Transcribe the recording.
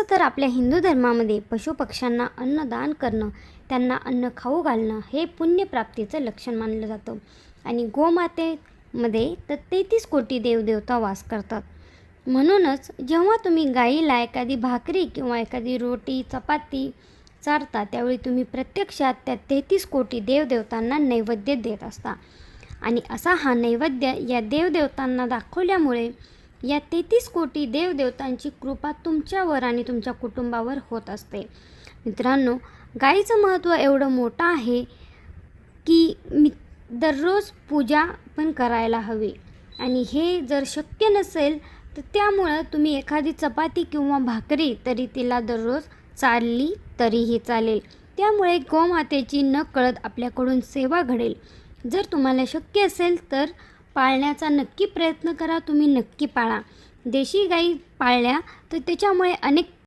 तर आपल्या हिंदू धर्मामध्ये पशुपक्ष्यांना अन्नदान करणं, त्यांना अन्न खाऊ घालणं हे पुण्यप्राप्तीचं लक्षण मानलं जातं. आणि गोमातेमध्ये तर 33 कोटी देवदेवता वास करतात. म्हणूनच जेव्हा तुम्ही गाईला एखादी भाकरी किंवा एखादी रोटी चपाती चारता, त्यावेळी तुम्ही प्रत्यक्षात त्या 33 कोटी देवदेवतांना नैवेद्य देत असता. आणि असा हा नैवेद्य या देवदेवतांना दाखवल्यामुळे या 33 कोटी देवदेवतांची कृपा तुमच्यावर आणि तुमच्या कुटुंबावर होत असते. मित्रांनो, गाईचं महत्त्व एवढं मोठं आहे की दररोज पूजा पण करायला हवी. आणि हे जर शक्य नसेल तर त्यामुळं तुम्ही एखादी चपाती किंवा भाकरी तरी तिला दररोज चालली तरीही चालेल. त्यामुळे गोमातेची नकळत आपल्याकडून सेवा घडेल. जर तुम्हाला शक्य असेल तर पाळण्याचा नक्की प्रयत्न करा. तुम्ही नक्की पाळा. देशी गाई पाळल्या तर त्याच्यामुळे अनेक